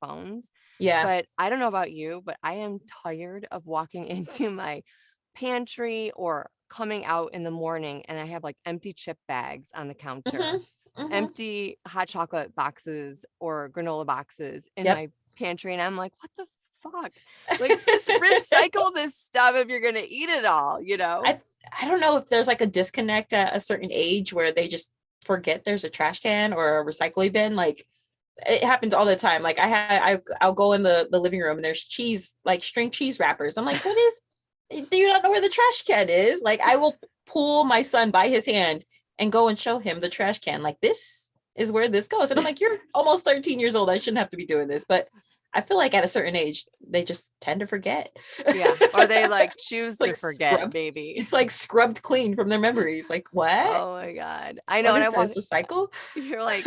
phones. Yeah. But I don't know about you, but I am tired of walking into my pantry or coming out in the morning and I have like empty chip bags on the counter, empty hot chocolate boxes or granola boxes in Yep. my pantry. And I'm like, what the fuck? Like, just recycle this stuff if you're going to eat it all, you know? I don't know if there's like a disconnect at a certain age where they just forget there's a trash can or a recycling bin. Like, it happens all the time. Like I'll go in the living room and there's cheese, like string cheese wrappers. I'm like, do you not know where the trash can is? Like, I will pull my son by his hand and go and show him the trash can. Like, this is where this goes. And I'm like, you're almost 13 years old. I shouldn't have to be doing this. But I feel like at a certain age, they just tend to forget. Yeah. Or they like choose like to forget, scrubbed. maybe. It's like scrubbed clean from their memories. Like, what? Oh my God. I know. What And is this, recycle? You're like,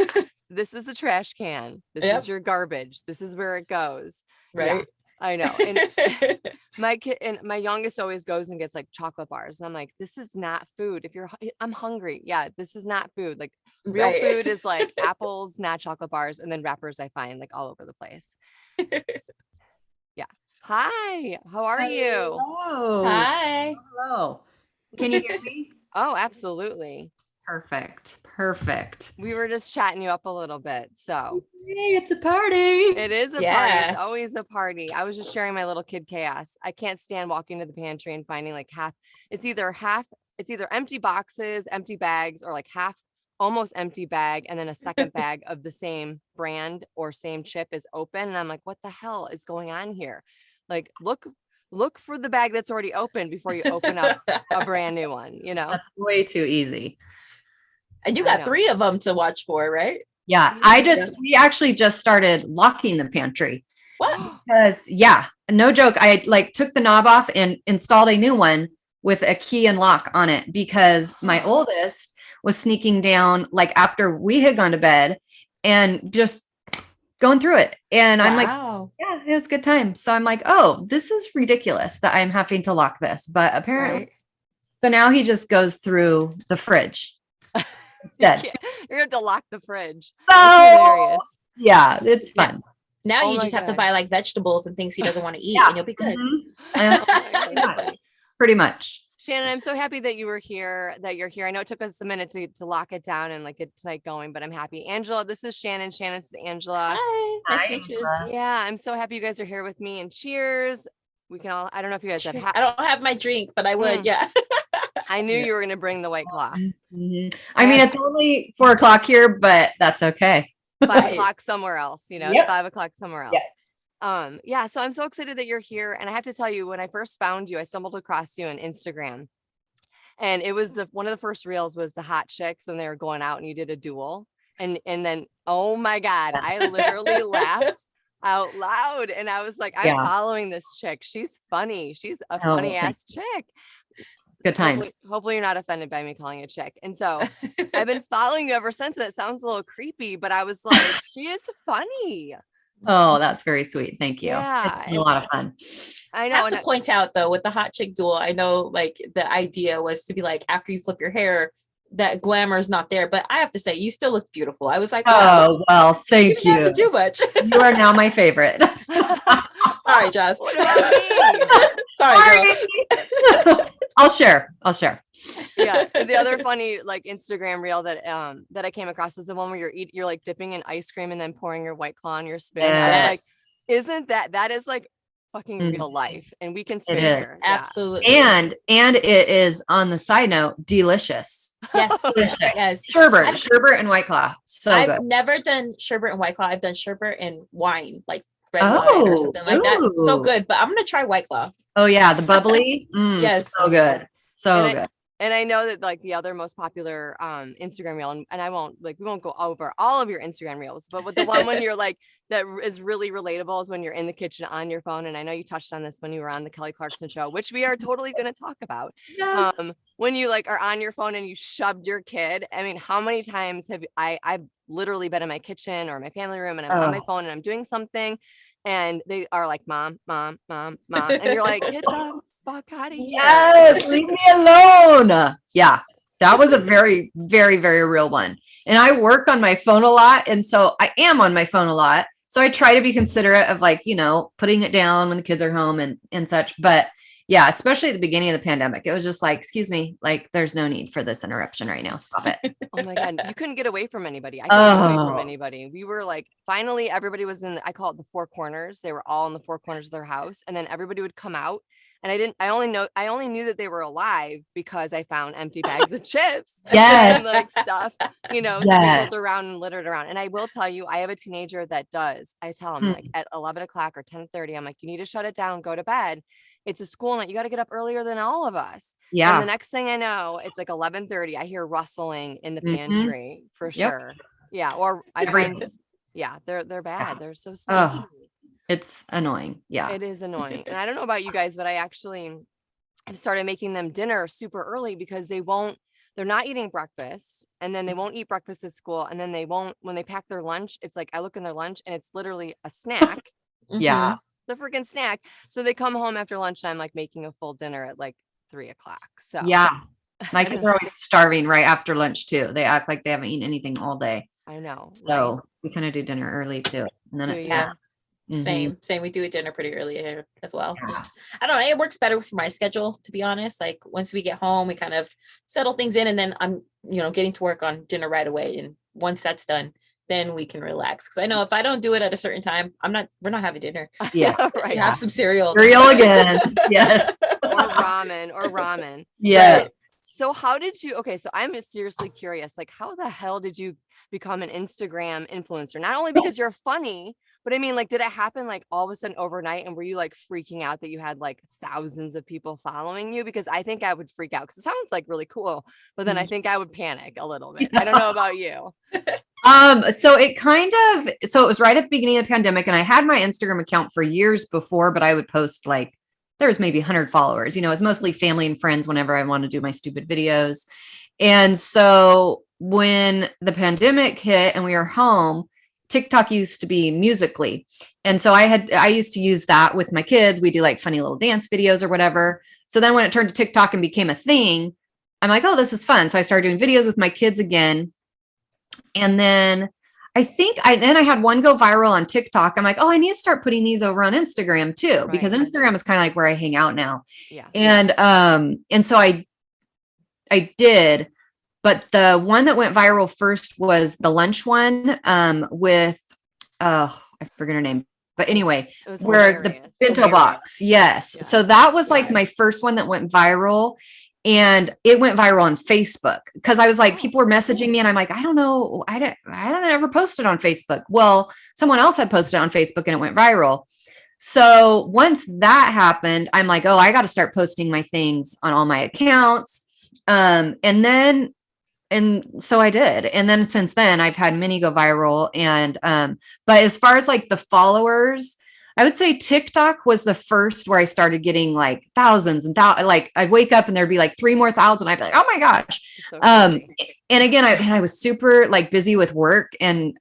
this is the trash can. This is your garbage. This is where it goes. Right. Yeah, I know. And my kid and my youngest always goes and gets like chocolate bars. And I'm like, this is not food. I'm hungry. Yeah, this is not food. Like, real food is like apples, not chocolate bars, and then wrappers I find like all over the place. Yeah. Hi. How are you? Hello. Hi. Hello. Can you hear me? Oh, absolutely. Perfect. We were just chatting you up a little bit. So hey, it's a party. It is a party. It's always a party. I was just sharing my little kid chaos. I can't stand walking to the pantry and finding like it's either empty boxes, empty bags, or like half almost empty bag. And then a second bag of the same brand or same chip is open. And I'm like, what the hell is going on here? Like, look for the bag that's already open before you open up a brand new one, you know? That's way too easy. And you got 3 of them to watch for, right? Yeah. We actually just started locking the pantry. What? Because no joke. I like took the knob off and installed a new one with a key and lock on it because my oldest was sneaking down like after we had gone to bed and just going through it. And I'm like, yeah, it was a good time. So I'm like, oh, this is ridiculous that I'm having to lock this. But apparently, so now he just goes through the fridge instead. You're going to have to lock the fridge. So, that's hilarious. Yeah, it's fun. Now you just have to buy like vegetables and things he doesn't want to eat and you'll be good. Pretty much. Shannon, I'm so happy that you're here. I know it took us a minute to lock it down and like get tonight going, but I'm happy. Angela, this is Shannon. This is Angela. Hi. Nice to meet you. Yeah, I'm so happy you guys are here with me, and cheers. We can all, I don't know if you guys have. I don't have my drink, but I would. Yeah. I knew you were going to bring the White Claw. Mm-hmm. I mean, it's only 4:00 here, but that's okay. 5 o'clock somewhere else, 5 o'clock somewhere else. Yep. So I'm so excited that you're here. And I have to tell you, when I first found you, I stumbled across you on Instagram. And it was one of the first reels was the hot chicks when they were going out and you did a duel. And then, oh my God, I literally laughed out loud. And I was like, I'm following this chick. She's funny. She's a funny ass chick. Good times. Hopefully you're not offended by me calling you a chick. And so I've been following you ever since. That sounds a little creepy, but I was like, she is funny. Oh, that's very sweet. Thank you. Yeah. It's been a lot of fun. I know. I have to point out though, with the hot chick duel, I know like the idea was to be like, after you flip your hair, that glamour is not there, but I have to say you still look beautiful. I was like, wow, oh, well, thank you. You didn't have to do much. You are now my favorite. Sorry, Joss. What about me? Sorry, girl. I'll share. Yeah. The other funny like Instagram reel that I came across is the one where you're like dipping in ice cream and then pouring your White Claw on your spoon. Yes. I was like, isn't that is like fucking real life, and we can spin here. Absolutely. And it is, on the side note, delicious. Yes. Delicious. Yes. Sherbet and White Claw. So I've good. never done sherbet and White Claw. I've done sherbet and wine, like red wine or something like that. So good. But I'm gonna try White Claw. Oh yeah, the bubbly. Yes. So good. So good. And I know that like the other most popular Instagram reel, and we won't go over all of your Instagram reels, but with the one when you're like, that is really relatable is when you're in the kitchen on your phone. And I know you touched on this when you were on the Kelly Clarkson show, which we are totally going to talk about. Yes. When you like are on your phone and you shoved your kid. I mean, how many times have I've literally been in my kitchen or my family room and I'm on my phone and I'm doing something and they are like, mom. And you're like, get the fuck out of here. Yes, leave me alone. Yeah, that was a very, very, very real one. And I work on my phone a lot. And so I am on my phone a lot. So I try to be considerate of like, putting it down when the kids are home and such. But yeah, especially at the beginning of the pandemic, it was just like, excuse me, like there's no need for this interruption right now. Stop it. Oh my God. You couldn't get away from anybody. I couldn't get away from anybody. We were like, finally, everybody was I call it the four corners. They were all in the four corners of their house. And then everybody would come out. And I only knew that they were alive because I found empty bags of chips and like stuff, sprinkled around and littered around. And I will tell you, I have a teenager that does. I tell him like at 11 o'clock or 10:30, I'm like, you need to shut it down, go to bed. It's a school night. You got to get up earlier than all of us. Yeah. And the next thing I know, it's like 11:30. I hear rustling in the pantry for sure. Yeah. Or they're bad. They're so sticky. It's annoying. Yeah. It is annoying. And I don't know about you guys, but I actually have started making them dinner super early because they're not eating breakfast, and then they won't eat breakfast at school. And then when they pack their lunch, it's like, I look in their lunch and it's literally a snack. Yeah. The freaking snack. So they come home after lunchtime, like making a full dinner at like 3 o'clock. So yeah, my kids are always starving right after lunch too. They act like they haven't eaten anything all day. I know. So right? We kind of do dinner early too. And then it's Same. We do a dinner pretty early here as well. Yeah. Just, I don't know. It works better for my schedule, to be honest. Like once we get home, we kind of settle things in, and then I'm, getting to work on dinner right away. And once that's done, then we can relax. Cause I know if I don't do it at a certain time, we're not having dinner. Yeah. Right. Have some cereal. Cereal again. Yes. or ramen. Yeah. So so I'm seriously curious, like how the hell did you become an Instagram influencer? Not only because you're funny, but I mean, like, did it happen like all of a sudden overnight? And were you like freaking out that you had like thousands of people following you? Because I think I would freak out because it sounds like really cool, but then I think I would panic a little bit. I don't know about you. So it was right at the beginning of the pandemic, and I had my Instagram account for years before, but I would post like, there was maybe 100 followers, it's mostly family and friends whenever I want to do my stupid videos. And so when the pandemic hit and we were home, TikTok used to be Musically. And so I used to use that with my kids. We do like funny little dance videos or whatever. So then when it turned to TikTok and became a thing, I'm like, oh, this is fun. So I started doing videos with my kids again. And then I think I had one go viral on TikTok. I'm like, oh, I need to start putting these over on Instagram too, because Instagram is kind of like where I hang out now. Yeah. And so I did, but the one that went viral first was the lunch one, with, I forget her name, but anyway, where the bento box. Yes. Yeah. So that was like my first one that went viral. And it went viral on Facebook because I was like, people were messaging me and I'm like, I don't know. I don't ever post it on Facebook. Well, someone else had posted it on Facebook and it went viral. So once that happened, I'm like, oh, I got to start posting my things on all my accounts. And so I did. And then since then I've had many go viral. And, but as far as like the followers, I would say TikTok was the first where I started getting like thousands and like I'd wake up and there'd be like 3 more thousand. I'd be like, oh my gosh. So and again, I was super like busy with work, and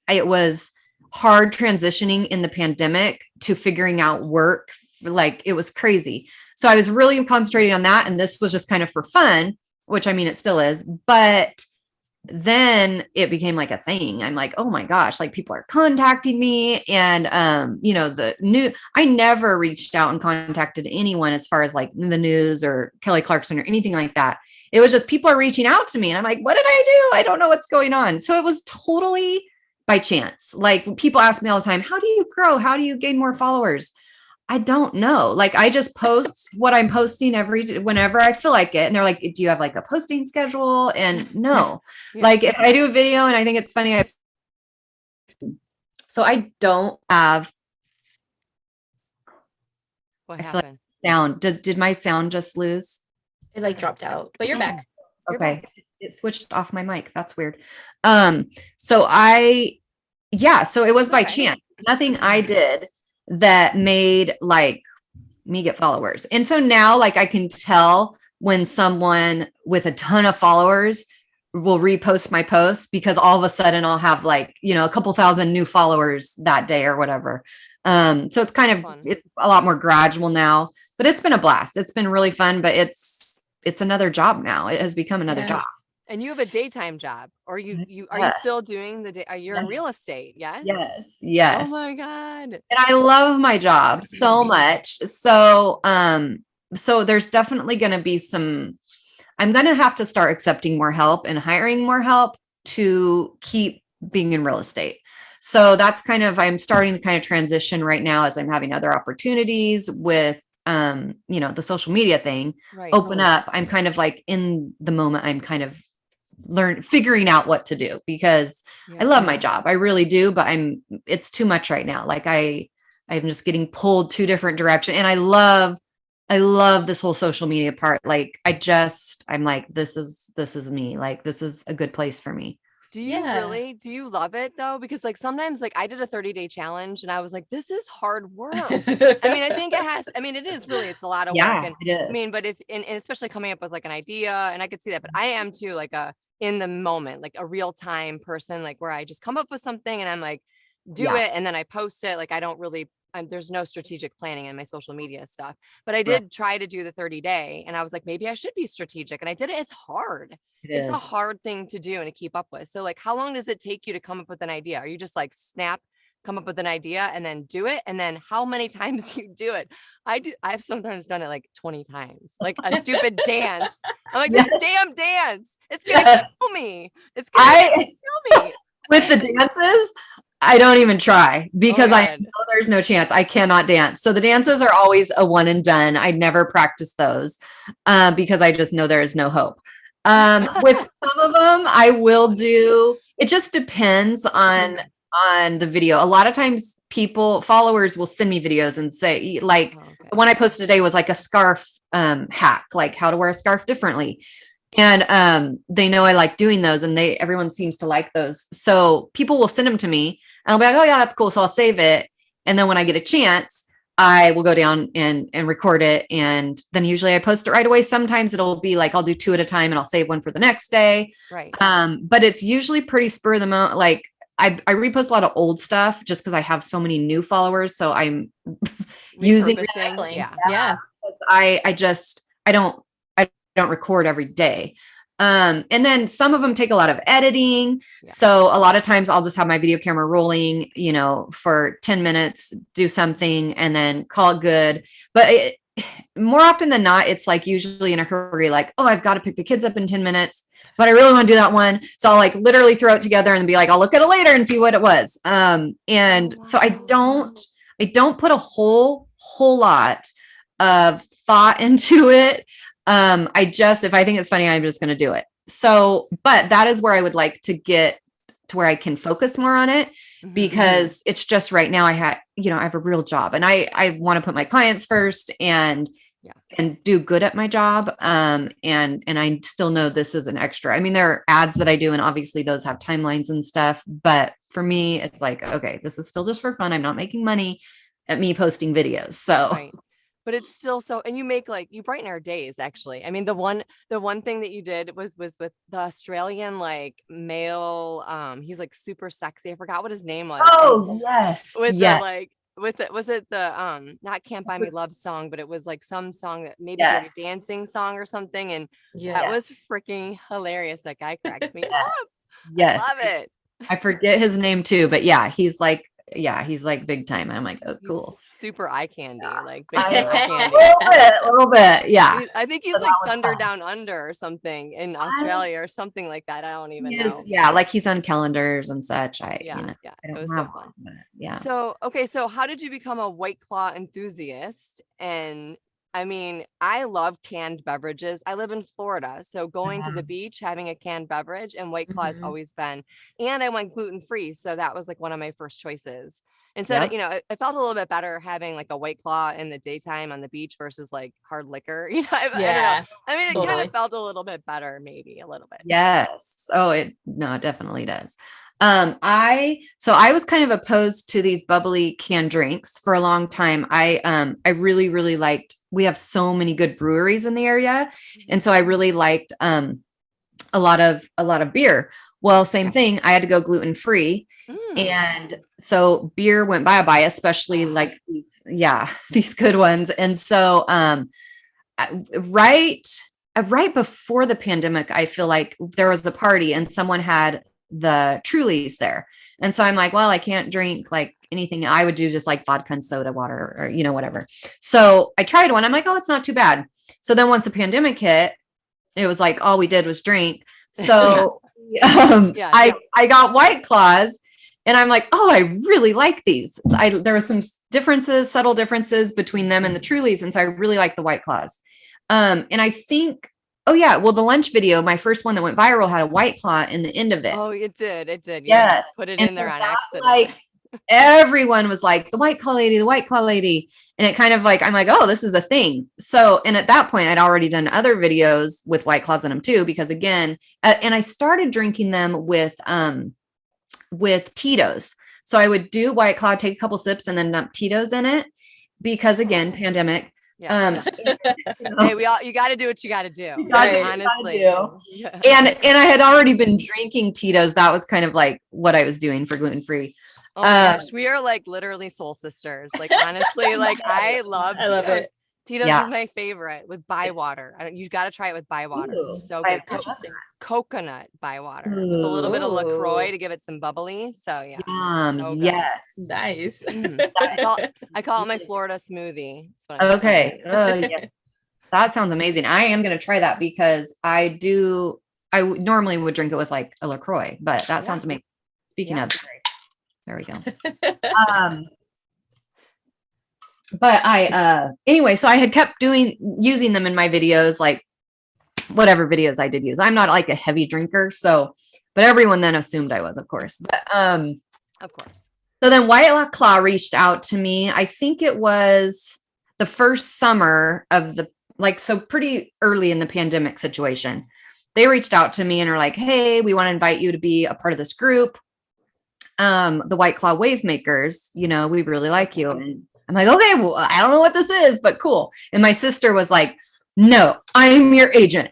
it was hard transitioning in the pandemic to figuring out work. Like it was crazy. So I was really concentrating on that. And this was just kind of for fun, which I mean, it still is, but then it became like a thing. I'm like, oh my gosh, like people are contacting me. And, I never reached out and contacted anyone as far as like the news or Kelly Clarkson or anything like that. It was just people are reaching out to me and I'm like, what did I do? I don't know what's going on. So it was totally by chance. Like people ask me all the time, how do you grow? How do you gain more followers? I don't know. Like I just post what I'm posting whenever I feel like it. And they're like, do you have like a posting schedule? And no, like if I do a video and I think it's funny, so I don't have. What happened? Like sound. Did my sound just lose? It like dropped out, but you're back. Okay. It switched off my mic. That's weird. So it was by chance. Nothing I did that made like me get followers. And so now like I can tell when someone with a ton of followers will repost my posts because all of a sudden I'll have like, a couple thousand new followers that day or whatever. So it's kind of, it's a lot more gradual now, but it's been a blast. It's been really fun, but it's another job now. It has become another job. And you have a daytime job, or you are you still doing the day? You're in real estate, yes? Yes. Oh Yes. my God. And I love my job so much. So, so there's definitely going to be I'm going to have to start accepting more help and hiring more help to keep being in real estate. So that's I'm starting to kind of transition right now as I'm having other opportunities with, the social media thing open up. I'm kind of like in the moment, I'm kind of figuring out what to do because I love my job. I really do, but it's too much right now. Like I'm just getting pulled two different directions, and I love this whole social media part. Like I'm like, this is me. Like, this is a good place for me. Do you love it though? Because like sometimes like I did a 30-day challenge and I was like, this is hard work. I think it is really, it's a lot of work. And it is. I mean, but and especially coming up with like an idea, and I could see that, but I am too, like in the moment, like a real time person, like where I just come up with something and I'm like, do it. And then I post it. Like I don't really, there's no strategic planning in my social media stuff, but I did try to do the 30-day and I was like, maybe I should be strategic. And I did it. It's hard. It's a hard thing to do and to keep up with. So like, how long does it take you to come up with an idea? Are you just like come up with an idea and then do it? And then how many times you do it? I've sometimes done it like 20 times, like a stupid dance. I'm like, this damn dance, it's going to kill me. It's going to kill me. With the dances, I don't even try because I know there's no chance. I cannot dance. So the dances are always a one and done. I never practice those because I just know there is no hope. With some of them, I will do. It just depends on the video. A lot of times followers will send me videos and say, like, the one I posted today was like a scarf hack, like how to wear a scarf differently. And they know I like doing those, and everyone seems to like those. So people will send them to me and I'll be like, oh yeah, that's cool. So I'll save it. And then when I get a chance, I will go down and record it. And then usually I post it right away. Sometimes it'll be like, I'll do 2 at a time and I'll save one for the next day. Right. But it's usually pretty spur of the moment. Like I repost a lot of old stuff just because I have so many new followers. So I'm using recycling. Yeah. I don't record every day. And then some of them take a lot of editing. Yeah. So a lot of times I'll just have my video camera rolling, for 10 minutes, do something and then call it good. But more often than not, it's like usually in a hurry, like, oh, I've got to pick the kids up in 10 minutes, but I really want to do that one. So I'll like literally throw it together and be like, I'll look at it later and see what it was. So I don't put a whole lot of thought into it. If I think it's funny, I'm just going to do it. So, but that is where I would like to get to where I can focus more on it because it's just right now I have a real job and I want to put my clients first and do good at my job. And I still know this is an extra. I mean, there are ads that I do and obviously those have timelines and stuff, but for me, it's like, okay, this is still just for fun. I'm not making money at me posting videos. So. Right. But it's still and you you brighten our days, actually. I mean, the one thing that you did was with the Australian, like male, he's like super sexy. I forgot what his name was. Oh, yes. Was it the, not Can't Buy Me Love song, but it was like some song that maybe like a dancing song or something. And that was freaking hilarious. That guy cracks me up. Yes. I love it. I forget his name too, but he's like big time. I'm like, oh, cool. Super eye candy, like big eye candy. A little bit. Yeah. I think he's like Thunder Down Under or something in Australia or something like that. I don't even know. Yeah, like he's on calendars and such. It was so fun. Yeah. So how did you become a White Claw enthusiast? And I mean, I love canned beverages. I live in Florida, so going to the beach, having a canned beverage, and White Claw has always been. And I went gluten-free, so that was like one of my first choices. Instead of, it felt a little bit better having like a White Claw in the daytime on the beach versus like hard liquor. I don't know. I mean, it kind of felt a little bit better, maybe a little bit. Yes. Oh, it definitely does. I was kind of opposed to these bubbly canned drinks for a long time. I really, really liked, we have so many good breweries in the area. And so I really liked, a lot of beer. Well, same thing. I had to go gluten-free. And so beer went bye-bye, especially like these good ones. And so, right right before the pandemic, I feel like there was a party and someone had the Trulies there. And so I'm like, well, I can't drink like anything. I would do just like vodka and soda water or, whatever. So I tried one. I'm like, oh, it's not too bad. So then once the pandemic hit, it was like, all we did was drink. So I got White Claws and I'm like, oh, I really like these. There were some subtle differences between them and the Trulies. And so I really like the White Claws. And I think, oh yeah, well, the lunch video, my first one that went viral had a White Claw in the end of it. Oh, it did. It did. Yes. Put it in there on accident. Like everyone was like, the White Claw lady, the White Claw lady. And it kind of like, I'm like, oh, this is a thing. So, and at that point I'd already done other videos with White Claws in them too, because again, and I started drinking them with Tito's. So I would do White Claw, take a couple sips and then dump Tito's in it because again, pandemic. Yeah. Hey, you got to do what you got to do. Honestly. Yeah. And I had already been drinking Tito's. That was kind of like what I was doing for gluten-free. Oh my gosh, we are like literally soul sisters. Like honestly, like I love it. Tito's is my favorite with Bywater. You got to try it with Bywater. It's so good. Interesting. Coconut Bywater with a little bit of LaCroix to give it some bubbly. So yeah. So yes. Nice. I call it my Florida smoothie. Okay. Yes. That sounds amazing. I am going to try that because I normally would drink it with like a LaCroix, but that sounds amazing. Speaking of, there we go. But anyway, so I had kept using them in my videos, like whatever videos I did use. I'm not like a heavy drinker. So, but everyone then assumed I was, of course, but, of course. So then White Claw reached out to me. I think it was the first summer of so pretty early in the pandemic situation. They reached out to me and are like, hey, we want to invite you to be a part of this group. The White Claw Wave Makers, we really like you. And I'm like, okay, well, I don't know what this is, but cool. And my sister was like, no, I'm your agent.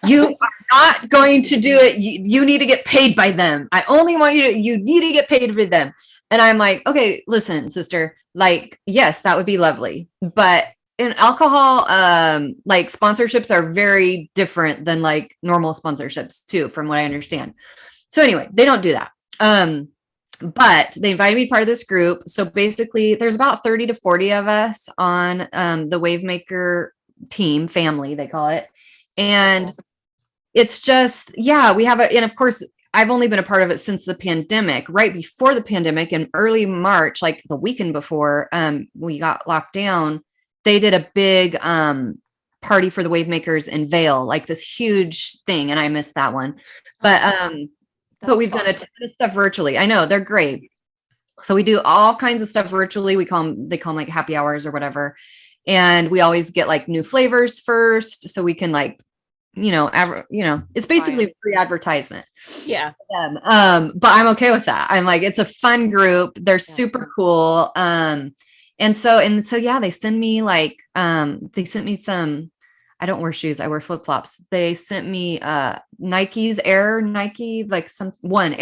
You are not going to do it. You need to get paid by them. I only want you need to get paid for them. And I'm like, okay, listen, sister, like, yes, that would be lovely. But in alcohol, like sponsorships are very different than like normal sponsorships too, from what I understand. So anyway, they don't do that. But they invited me part of this group. So basically there's about 30 to 40 of us on the Wavemaker team family, they call it. And it's just, we have and of course, I've only been a part of it since the pandemic. Right before the pandemic in early March, like the weekend before we got locked down, they did a big party for the Wavemakers in Vail, like this huge thing. And I missed that one. But we've done a ton of stuff virtually. I know they're great. So we do all kinds of stuff virtually. They call them like happy hours or whatever. And we always get like new flavors first. So we can like, it's basically free advertisement. Yeah. But I'm okay with that. I'm like, it's a fun group. They're super cool. And so, yeah, they send me like, they sent me some, I don't wear shoes. I wear flip-flops. They sent me Nike, like Air One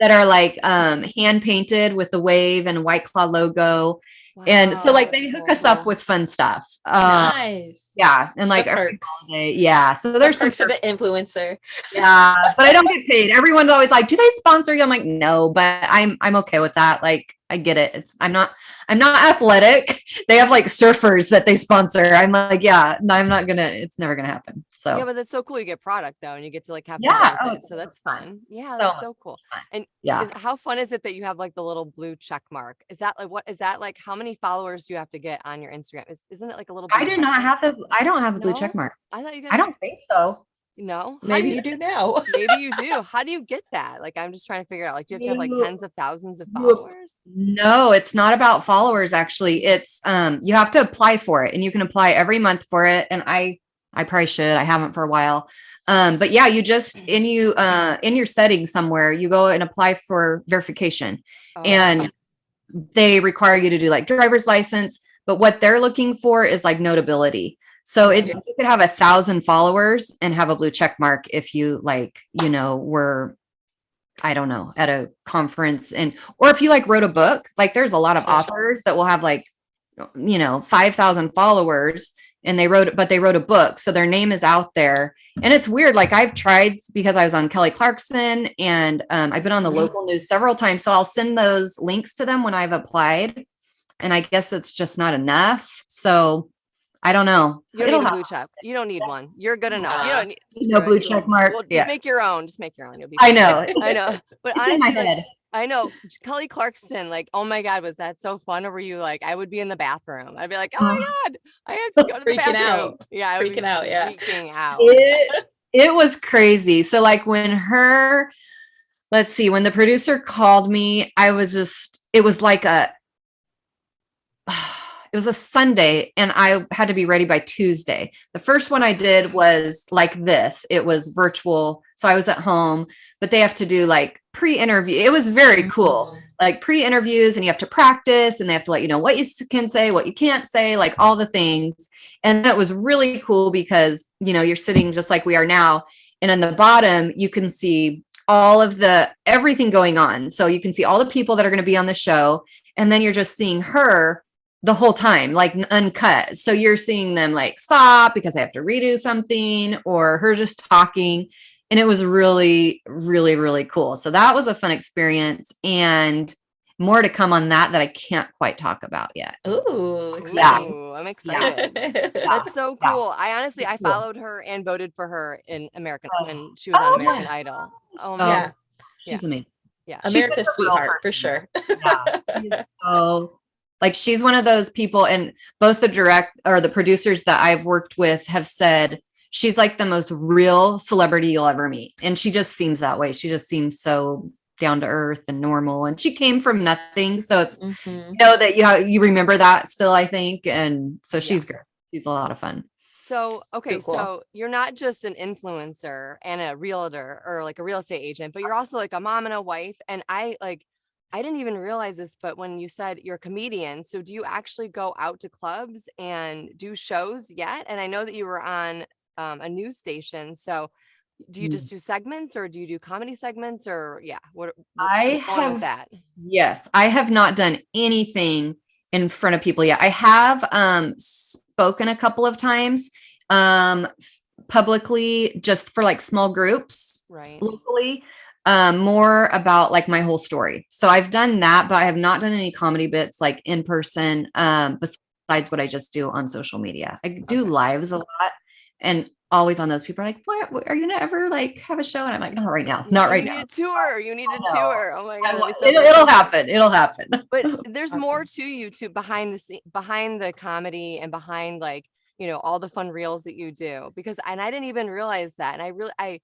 that are like hand painted with the wave and White Claw logo. Wow, and so like they hook us up with fun stuff. Nice. Yeah. And like every holiday. Yeah. So there's some perks of the influencer. Yeah. But I don't get paid. Everyone's always like, do they sponsor you? I'm like, no, but I'm okay with that. Like I get it. I'm not athletic. They have like surfers that they sponsor. I'm like, yeah, no, it's never gonna happen. So yeah, but that's so cool. You get product though, and you get to like have so that's fun. Yeah, that's so cool. And how fun is it that you have like the little blue check mark? Is that like how many followers do you have to get on your Instagram? Isn't it like a little I don't have the blue check mark. I thought you I don't think so. No, maybe you do now. Maybe you do. How do you get that? Like, I'm just trying to figure out, like, do you have to have like tens of thousands of followers? No, it's not about followers. Actually, it's, you have to apply for it and you can apply every month for it. And I probably should, I haven't for a while. But yeah, you just, in your settings somewhere, you go and apply for verification and they require you to do like driver's license, but what they're looking for is like notability. So you could have 1,000 followers and have a blue check mark if you like, were, I don't know, at a conference or if you like wrote a book, like there's a lot of authors that will have like, 5,000 followers and they wrote a book. So their name is out there. And it's weird. Like I've tried because I was on Kelly Clarkson and I've been on the local news several times. So I'll send those links to them when I've applied. And I guess it's just not enough. So I don't know. You don't need a blue check. You don't need one. You're good enough. You don't need no blue check mark. Well, just make your own. Just make your own. You'll be fine. I know. But it's honestly, in my head. I know Kelly Clarkson, like, oh my God, was that so fun? Or were you like, I would be in the bathroom. I'd be like, oh my God, I have to go to the bathroom. Out. Yeah. I would freaking out. Yeah. Freaking out. It was crazy. So like when the producer called me, it was a Sunday and I had to be ready by Tuesday. The first one I did was like this. It was virtual. So I was at home, but they have to do like pre-interview. It was very cool. Like pre-interviews and you have to practice and they have to let you know what you can say, what you can't say, like all the things. And that was really cool because, you're sitting just like we are now. And on the bottom, you can see all of everything going on. So you can see all the people that are going to be on the show. And then you're just seeing her the whole time, like uncut. So you're seeing them like stop because they have to redo something or her just talking. And it was really, really, really cool. So that was a fun experience and more to come on that I can't quite talk about yet. Ooh, exciting. Ooh, I'm excited. Yeah. That's so cool. I followed her and voted for her in American when she was on American Idol. Oh my God. She's amazing. Yeah. America's sweetheart for sure. So like she's one of those people, and both the producers that I've worked with have said she's like the most real celebrity you'll ever meet. And she just seems that way. She just seems so down to earth and normal. And she came from nothing. So it's, that you remember that still, I think. And so she's great. She's a lot of fun. So, okay. Cool. So you're not just an influencer and a realtor or like a real estate agent, but you're also like a mom and a wife. And I didn't even realize this, but when you said you're a comedian, so do you actually go out to clubs and do shows yet? And I know that you were on a news station. So do you just do segments or do you do comedy segments or what I have with that? Yes, I have not done anything in front of people yet. I have spoken a couple of times publicly just for like small groups locally, more about like my whole story. So I've done that, but I have not done any comedy bits like in person besides what I just do on social media. I do lives a lot and always on those. People are like, what are you gonna ever like have a show? And I'm like, not right now. You need a tour. Oh my God. It'll happen. But there's more to you too behind the comedy and behind like, all the fun reels that you do and I didn't even realize that. And I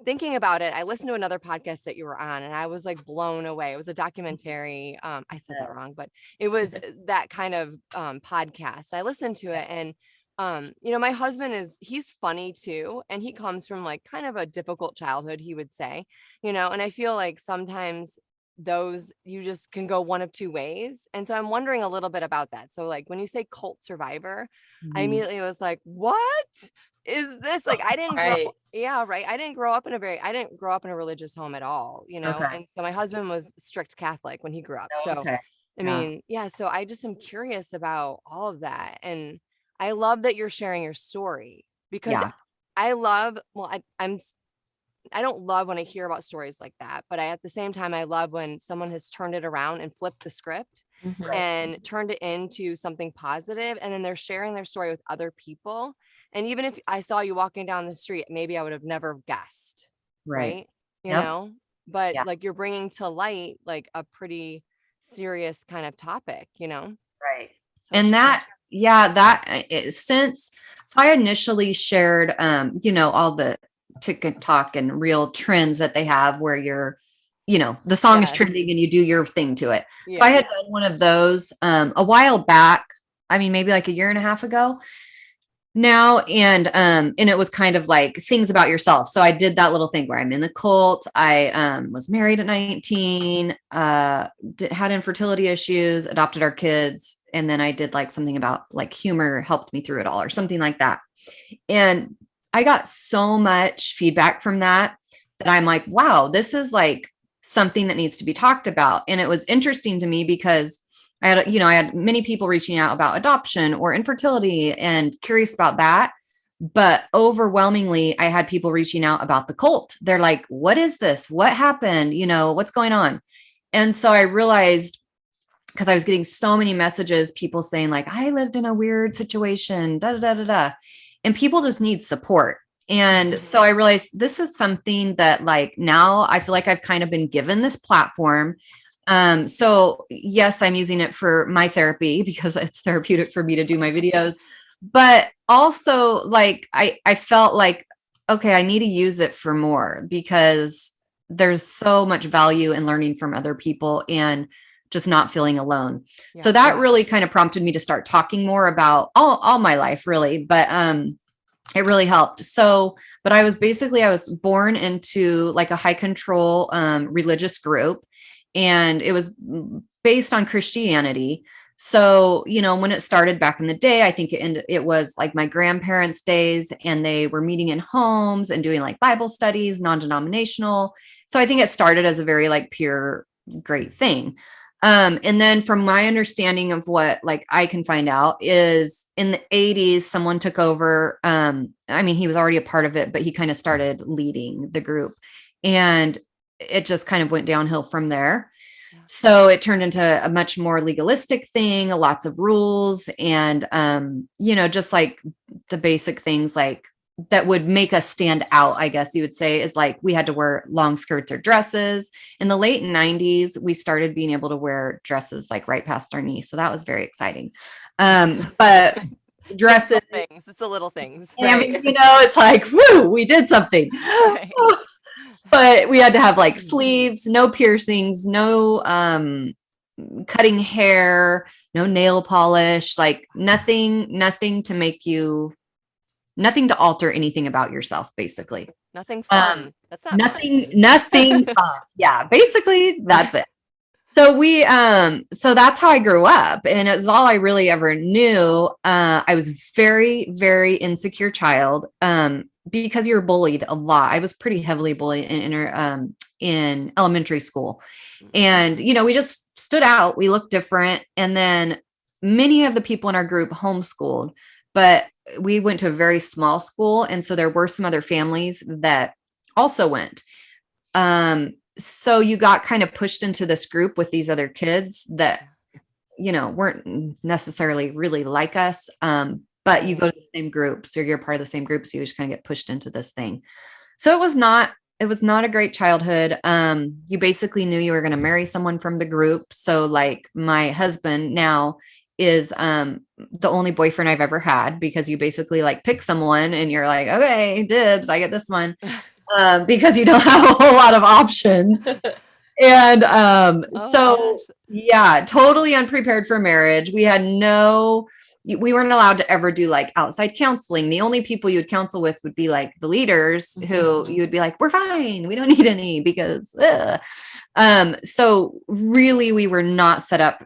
thinking about it, I listened to another podcast that you were on and I was like blown away. It was a documentary. I said that wrong, but it was that kind of podcast. I listened to it and my husband he's funny too. And he comes from like kind of a difficult childhood, he would say, and I feel like sometimes those you just can go one of two ways. And so I'm wondering a little bit about that. So like when you say cult survivor, I immediately was like, what is this? Like, I didn't I didn't grow up in a religious home at all, And so my husband was strict Catholic when he grew up. So, I mean, so I just am curious about all of that. And I love that you're sharing your story because I don't love when I hear about stories like that, but at the same time, I love when someone has turned it around and flipped the script and turned it into something positive, and then they're sharing their story with other people. And even if I saw you walking down the street, maybe I would have never guessed. Right. But like you're bringing to light, like a pretty serious kind of topic, Right. So and so I initially shared, all the TikTok and real trends that they have where you're, the song is trending and you do your thing to it. So I had done one of those a while back. I mean, maybe like a year and a half ago now. And it was kind of like things about yourself. So I did that little thing where I'm in the cult. I was married at 19, had infertility issues, adopted our kids. And then I did like something about like humor helped me through it all or something like that. And I got so much feedback from that I'm like, wow, this is like something that needs to be talked about. And it was interesting to me because I had many people reaching out about adoption or infertility and curious about that. But overwhelmingly, I had people reaching out about the cult. They're like, what is this? What happened? What's going on? And so I realized, because I was getting so many messages, people saying like, I lived in a weird situation, da, da, da, da, da. And people just need support. And so I realized this is something that like now I feel like I've kind of been given this platform. So yes, I'm using it for my therapy because it's therapeutic for me to do my videos, but also like, I felt like, okay, I need to use it for more because there's so much value in learning from other people and just not feeling alone. Yeah. So that really kind of prompted me to start talking more about all my life really. But, it really helped. So, but I was born into like a high control, religious group, and it was based on Christianity. So, when it started back in the day, I think it was like my grandparents' days, and they were meeting in homes and doing like Bible studies, non-denominational. So I think it started as a very like pure, great thing. And then from my understanding of what like I can find out is in the 80s, someone took over. He was already a part of it, but he kind of started leading the group, and it just kind of went downhill from there. So it turned into a much more legalistic thing, lots of rules, and, just like the basic things like that would make us stand out, I guess you would say, is like we had to wear long skirts or dresses. In the late 90s, we started being able to wear dresses like right past our knees. So that was very exciting. But dresses, it's the little things. Right? It's like, woo, we did something. Right. But we had to have like sleeves, no piercings, no cutting hair, no nail polish, like nothing to alter anything about yourself, basically. Nothing fun. That's not nothing fun. Yeah, basically that's it. So so that's how I grew up, and it was all I really ever knew. I was very, very insecure child. Because you were bullied a lot. I was pretty heavily bullied in elementary school. And, we just stood out. We looked different. And then many of the people in our group homeschooled, but we went to a very small school. And so there were some other families that also went. So you got kind of pushed into this group with these other kids that, weren't necessarily really like us. But you go to the same groups, or you're part of the same group. So you just kind of get pushed into this thing. So it was not a great childhood. You basically knew you were going to marry someone from the group. So like my husband now is the only boyfriend I've ever had, because you basically like pick someone and you're like, okay, dibs, I get this one. Because you don't have a whole lot of options. And yeah, totally unprepared for marriage. We weren't allowed to ever do like outside counseling. The only people you would counsel with would be like the leaders, who you would be like, we're fine, we don't need any, because so really we were not set up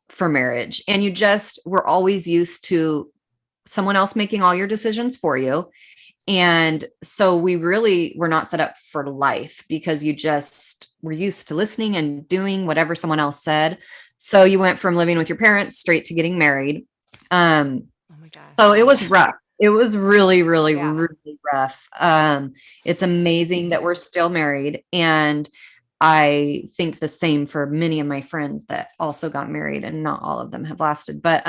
for marriage. And you just were always used to someone else making all your decisions for you. And so we really were not set up for life, because you just were used to listening and doing whatever someone else said. So you went from living with your parents straight to getting married. Oh my gosh. So it was rough. It was really, really, really rough. It's amazing that we're still married. And I think the same for many of my friends that also got married, and not all of them have lasted, but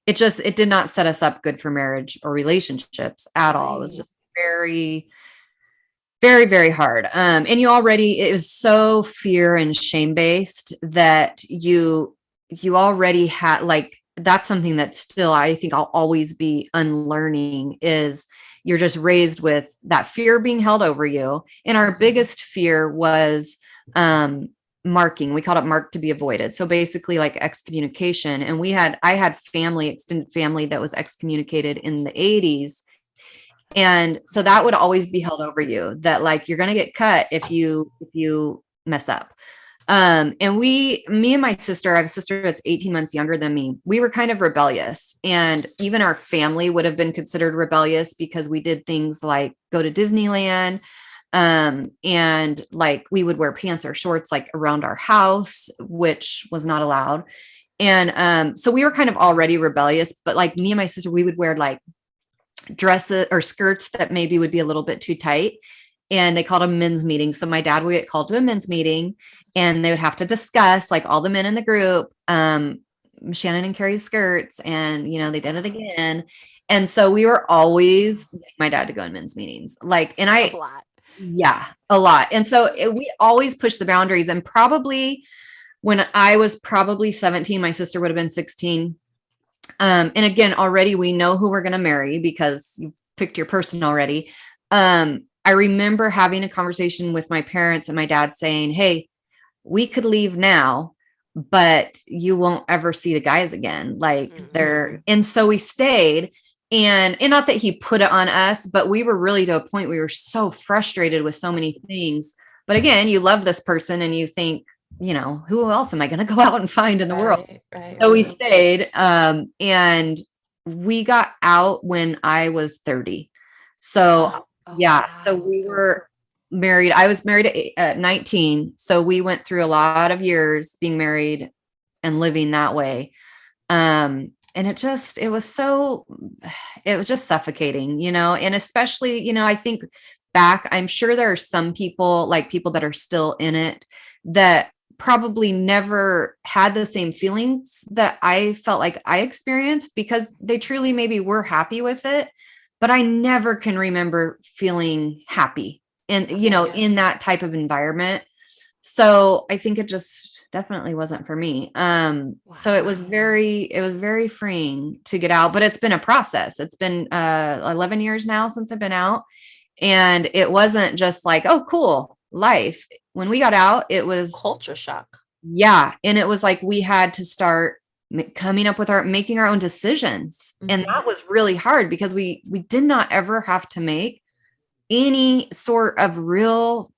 it did not set us up good for marriage or relationships at all. It was just very, very, very hard. And it was so fear and shame based that you already had, like, that's something that still, I think I'll always be unlearning, is you're just raised with that fear being held over you. And our biggest fear was, marking. We called it mark to be avoided. So basically like excommunication. And I had extended family that was excommunicated in the 80s. And so that would always be held over you, that like, you're going to get cut if you mess up. And me and my sister, I have a sister that's 18 months younger than me. We were kind of rebellious, and even our family would have been considered rebellious, because we did things like go to Disneyland. And like we would wear pants or shorts like around our house, which was not allowed. And so we were kind of already rebellious, but like me and my sister, we would wear like dresses or skirts that maybe would be a little bit too tight. And they called them men's meetings. So my dad would get called to a men's meeting and they would have to discuss, like, all the men in the group, Shannon and Carrie's skirts, and they did it again. And so we were always getting my dad to go in men's meetings. Like, and A lot. yeah, a lot. And so we always pushed the boundaries. And probably when I was probably 17, my sister would have been 16. And again, already we know who we're going to marry because you picked your person already. I remember having a conversation with my parents and my dad saying, hey, we could leave now, but you won't ever see the guys again. Like and so we stayed, and not that he put it on us, but we were really to a point, we were so frustrated with so many things. But again, you love this person and you think, who else am I going to go out and find in the world? So we stayed, and we got out when I was 30. So yeah. Wow. So we were married. I was married at 19. So we went through a lot of years being married and living that way. And it was just suffocating, and especially, I think back, I'm sure there are some people that are still in it that probably never had the same feelings that I felt like I experienced, because they truly maybe were happy with it. But I never can remember feeling happy in that type of environment. So I think it just definitely wasn't for me. So it was very freeing to get out, but it's been a process. It's been 11 years now since I've been out. And it wasn't just like, oh, cool life. When we got out, it was culture shock. Yeah. And it was like, we had to start coming up with making our own decisions. And that was really hard because we did not ever have to make any sort of real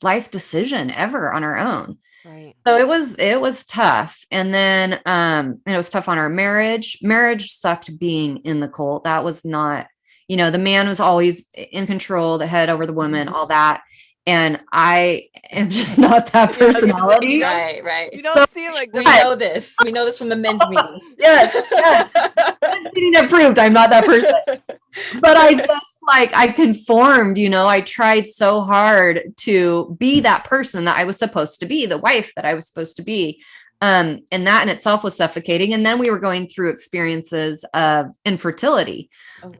life decision ever on our own. Right. So it was tough. And then, and it was tough on our marriage. Marriage sucked being in the cult. That was not, the man was always in control, the head over the woman, all that. And I am just not that personality. Right. You don't seem like we know this. We know this from the men's meeting. Yes. Meeting approved. I'm not that person. But I just I conformed, I tried so hard to be that person that I was supposed to be, the wife that I was supposed to be. And that in itself was suffocating. And then we were going through experiences of infertility,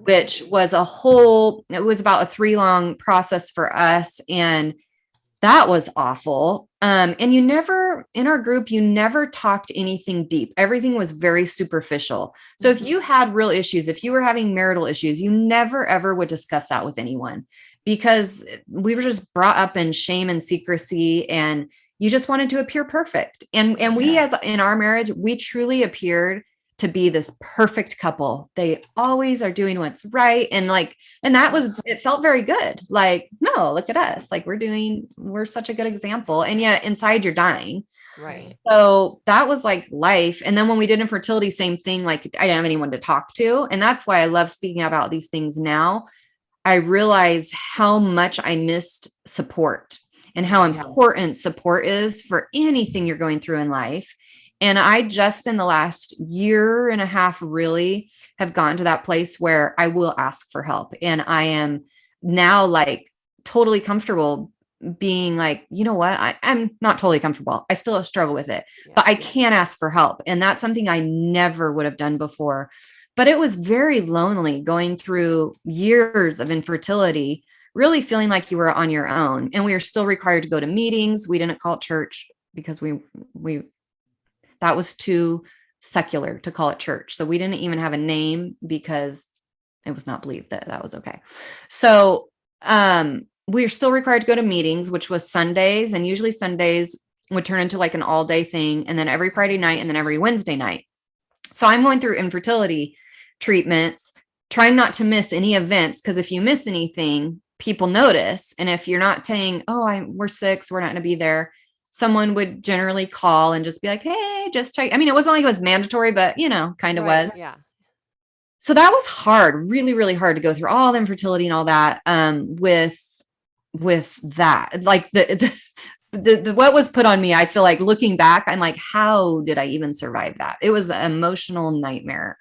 which was it was about a 3-long process for us. And that was awful. And in our group, you never talked anything deep. Everything was very superficial. So if you had real issues, if you were having marital issues, you never, ever would discuss that with anyone, because we were just brought up in shame and secrecy, and you just wanted to appear perfect. And we, as in our marriage, we truly appeared to be this perfect couple. They always are doing what's right. And it felt very good. Like, no, look at us. Like we're such a good example. And yet inside you're dying. Right. So that was like life. And then when we did infertility, same thing. Like I didn't have anyone to talk to. And that's why I love speaking about these things now. I realize how much I missed support and how important support is for anything you're going through in life. And I just in the last year and a half really have gotten to that place where I will ask for help. And I am now totally comfortable being like, you know what? I'm not totally comfortable. I still struggle with it, but I can ask for help. And that's something I never would have done before. But it was very lonely going through years of infertility, really feeling like you were on your own. And we were still required to go to meetings. We didn't call it church because that was too secular to call it church. So we didn't even have a name because it was not believed that was okay. So we were still required to go to meetings, which was Sundays. And usually Sundays would turn into an all day thing. And then every Friday night and then every Wednesday night. So I'm going through infertility treatments, trying not to miss any events. Because if you miss anything, people notice. And if you're not saying, we're sick, so we're not going to be there, someone would generally call and just be like, hey, just check. I mean, it wasn't like it was mandatory, but kind of was. Yeah. So that was hard, really, really hard to go through all the infertility and all that with that. what was put on me, I feel like looking back, I'm like, how did I even survive that? It was an emotional nightmare.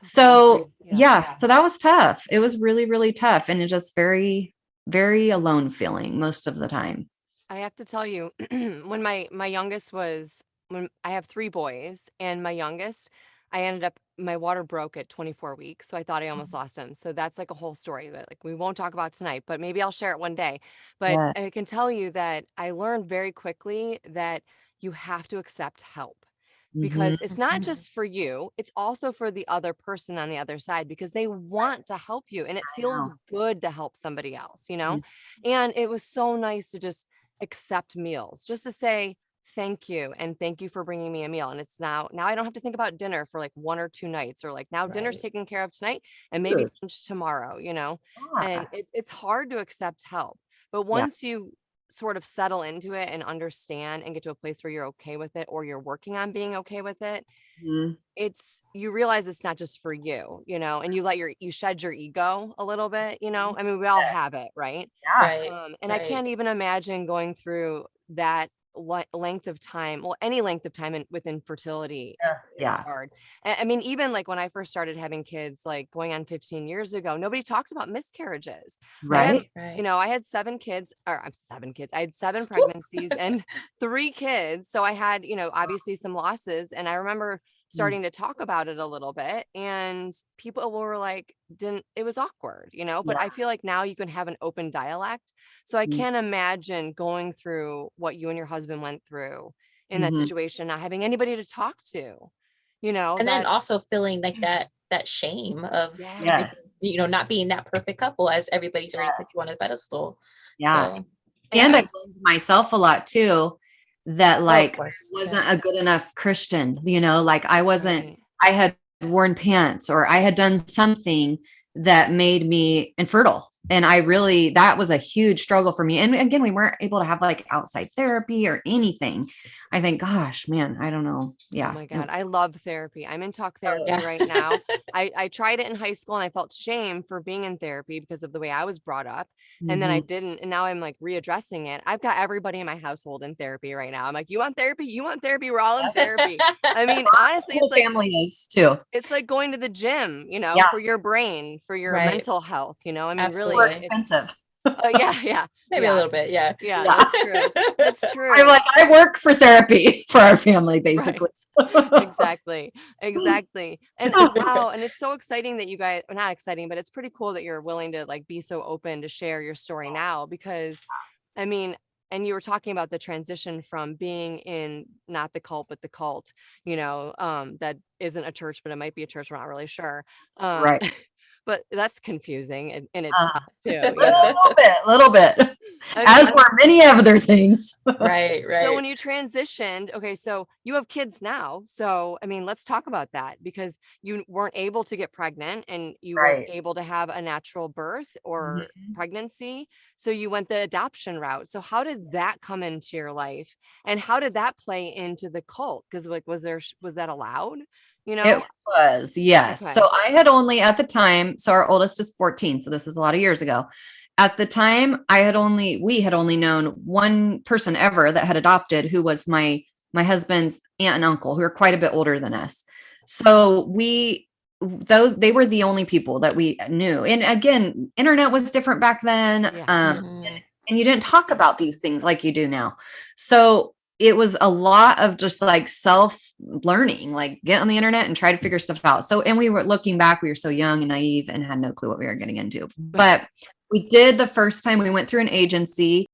So yeah, so that was tough. It was really, really tough. And it just very, very alone feeling most of the time. I have to tell you, when my youngest was when I have 3 boys, and my youngest, I ended up my water broke at 24 weeks, so I thought I almost lost him. So that's like a whole story that like we won't talk about tonight, but maybe I'll share it one day. But Yeah. I can tell you that I learned very quickly that you have to accept help, Mhm. because it's not Mhm. just for you, it's also for the other person on the other side, because they want to help you and it I feels know. good to help somebody else, you know? Mhm. And it was so nice to just accept meals, just to say thank you and thank you for bringing me a meal. And it's now I don't have to think about dinner for like 1 or 2 nights, or like now dinner's Right. taken care of tonight and maybe Good. lunch tomorrow, you know? And Yeah. it's hard to accept help. But Yeah. once you sort of settle into it and understand and get to a place where you're okay with it, or you're working on being okay with it, Mhm. it's you realize it's not just for you, you know, and you shed your ego a little bit, you know. I mean, we all have it, right? Yeah. Right. And I Right. can't even imagine going through that length of time, well, any length of time with infertility Yeah. is Yeah. hard. I mean, even like when I first started having kids, like going on 15 years ago, nobody talked about miscarriages. I had, Right. Right. I had 7 kids, or I'm 7 kids. I had 7 Woo! pregnancies and 3 kids. So I had, obviously some losses. And I remember Mm. starting to talk about it a little bit, and people were like, didn't it was awkward, but Yeah. I feel like now you can have an open dialect. So I Mm. can't imagine going through what you and your husband went through in that Mhm. situation, not having anybody to talk to, And then that. also feeling like that shame of everything, Yes. not being that perfect couple as everybody's already put you on a Yes. pedestal. Yeah. So And I yeah. blamed myself a lot too, that Oh, of like course. I Yeah. wasn't a good enough Christian, like Right. I had worn pants or I had done something that made me infertile. And that was a huge struggle for me. And again, we weren't able to have like outside therapy or anything. I think, gosh, man, I don't know. Oh Yeah. my God. I love therapy. I'm in talk therapy Yeah. right now. I tried it in high school and I felt shame for being in therapy because of the way I was brought up. And then I Mhm. didn't. And now I'm like readdressing it. I've got everybody in my household in therapy right now. I'm like, you want therapy? You want therapy? We're all in therapy. I mean, honestly, The whole family is too. it's like going to the gym, Yeah. for your brain, for your Right. mental health, I mean, More really, Absolutely. it's, expensive. yeah, yeah, Maybe a yeah, little bit. Yeah. yeah, Yeah. that's true. That's I'm true. like, I work for therapy for our family, Right. basically. Exactly. Exactly. And wow, and it's so exciting that you guys, or not exciting, but it's pretty cool that you're willing to like be so open to share your story now, because I mean, and you were talking about the transition from being in not the cult but the cult, that isn't a church but it might be a church, we're not really sure. Um Right. but that's confusing in Uh, itself too, little bit, I as mean, were many other things. Right. so Right. when you transitioned, okay, so you have kids now. So, I mean, let's talk about that, because you weren't able to get pregnant and you weren't Right. able to have a natural birth or Mhm. pregnancy. So you went the adoption route. So how did that come into your life? And how did that play into the cult? Because like, was that allowed? You It know? was, yes. Okay. So I had only at the time, so our oldest is 14, so this is a lot of years ago. At the time, we had only known one person ever that had adopted, who was my husband's aunt and uncle, who are quite a bit older than us. So they were the only people that we knew. And again, internet was different back then. Yeah. Mhm. And you didn't talk about these things like you do now. So it was a lot of just like self learning, like get on the internet and try to figure stuff out. So, and we were looking back, we were so young and naive and had no clue what we were getting into. But we did the first time we went through an agency.